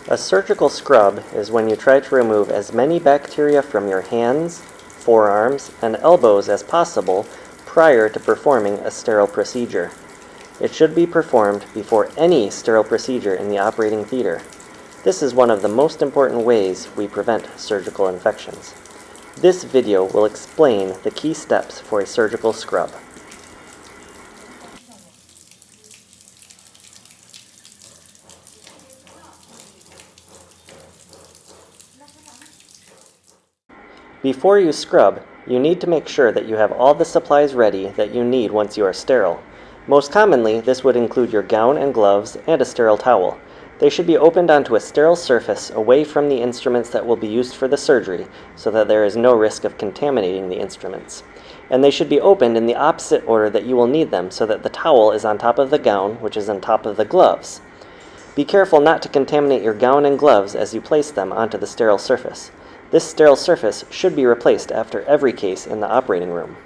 A surgical scrub is when you try to remove as many bacteria from your hands, forearms, and elbows as possible prior to performing a sterile procedure. It should be performed before any sterile procedure in the operating theater. This is one of the most important ways we prevent surgical infections. This video will explain the key steps for a surgical scrub. Before you scrub, you need to make sure that you have all the supplies ready that you need once you are sterile. Most commonly, this would include your gown and gloves and a sterile towel. They should be opened onto a sterile surface away from the instruments that will be used for the surgery so that there is no risk of contaminating the instruments. And they should be opened in the opposite order that you will need them so that the towel is on top of the gown, which is on top of the gloves. Be careful not to contaminate your gown and gloves as you place them onto the sterile surface. This sterile surface should be replaced after every case in the operating room.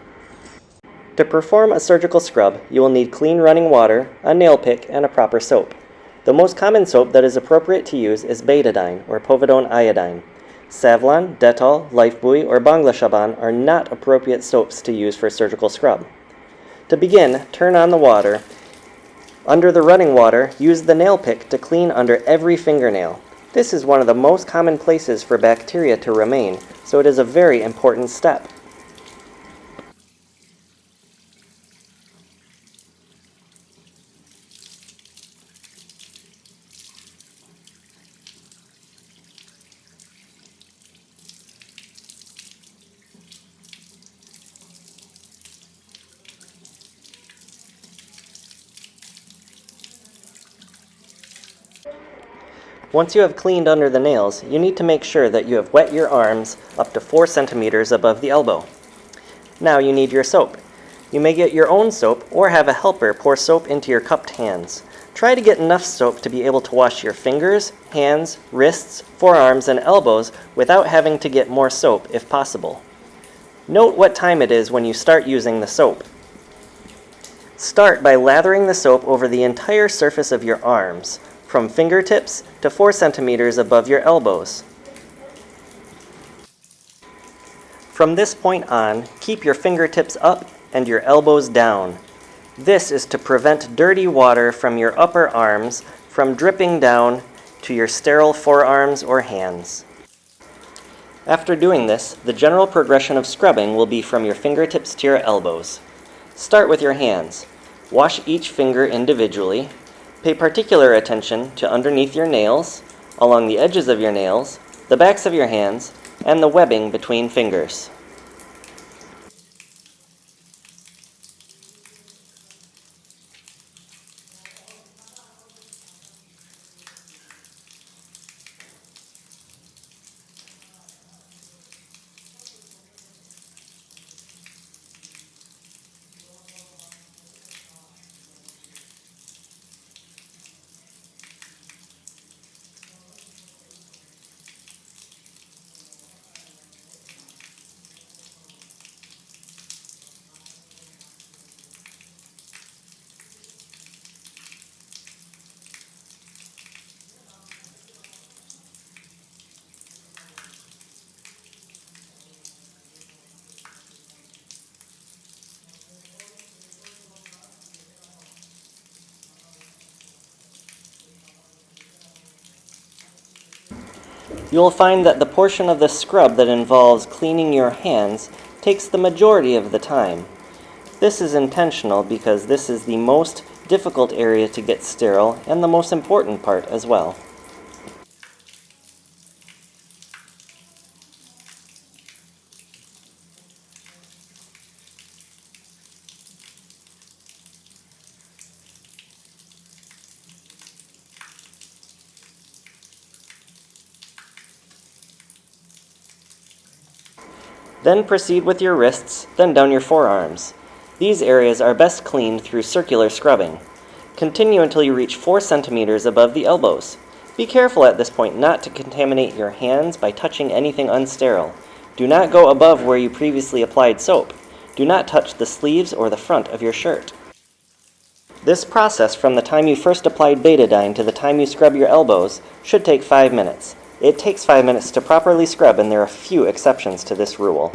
To perform a surgical scrub, you will need clean running water, a nail pick, and a proper soap. The most common soap that is appropriate to use is betadine or povidone iodine. Savlon, Dettol, Lifebuoy, or Bangla are not appropriate soaps to use for a surgical scrub. To begin, turn on the water. Under the running water, use the nail pick to clean under every fingernail. This is one of the most common places for bacteria to remain, so it is a very important step. Once you have cleaned under the nails, you need to make sure that you have wet your arms up to 4 centimeters above the elbow. Now you need your soap. You may get your own soap or have a helper pour soap into your cupped hands. Try to get enough soap to be able to wash your fingers, hands, wrists, forearms, and elbows without having to get more soap if possible. Note what time it is when you start using the soap. Start by lathering the soap over the entire surface of your arms, from fingertips to 4 centimeters above your elbows. From this point on, keep your fingertips up and your elbows down. This is to prevent dirty water from your upper arms from dripping down to your sterile forearms or hands. After doing this, the general progression of scrubbing will be from your fingertips to your elbows. Start with your hands. Wash each finger individually. Pay particular attention to underneath your nails, along the edges of your nails, the backs of your hands, and the webbing between fingers. You will find that the portion of the scrub that involves cleaning your hands takes the majority of the time. This is intentional because this is the most difficult area to get sterile and the most important part as well. Then proceed with your wrists, then down your forearms. These areas are best cleaned through circular scrubbing. Continue until you reach 4 centimeters above the elbows. Be careful at this point not to contaminate your hands by touching anything unsterile. Do not go above where you previously applied soap. Do not touch the sleeves or the front of your shirt. This process from the time you first applied betadine to the time you scrub your elbows should take 5 minutes. It takes 5 minutes to properly scrub, and there are few exceptions to this rule.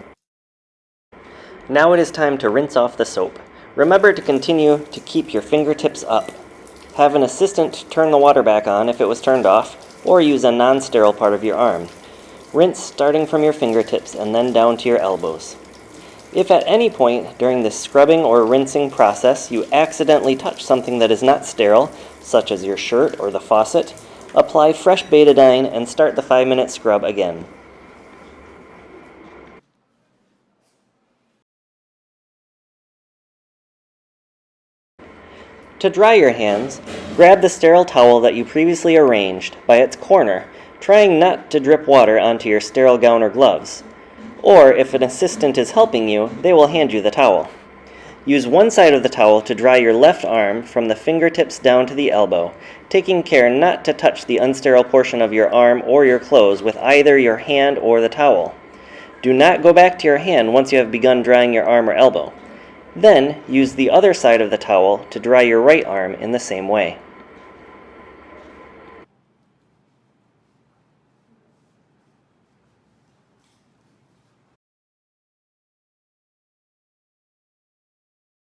Now it is time to rinse off the soap. Remember to continue to keep your fingertips up. Have an assistant turn the water back on if it was turned off, or use a non-sterile part of your arm. Rinse starting from your fingertips and then down to your elbows. If at any point during this scrubbing or rinsing process you accidentally touch something that is not sterile, such as your shirt or the faucet, apply fresh betadine and start the 5-minute scrub again. To dry your hands, grab the sterile towel that you previously arranged by its corner, trying not to drip water onto your sterile gown or gloves. Or if an assistant is helping you, they will hand you the towel. Use one side of the towel to dry your left arm from the fingertips down to the elbow, taking care not to touch the unsterile portion of your arm or your clothes with either your hand or the towel. Do not go back to your hand once you have begun drying your arm or elbow. Then use the other side of the towel to dry your right arm in the same way.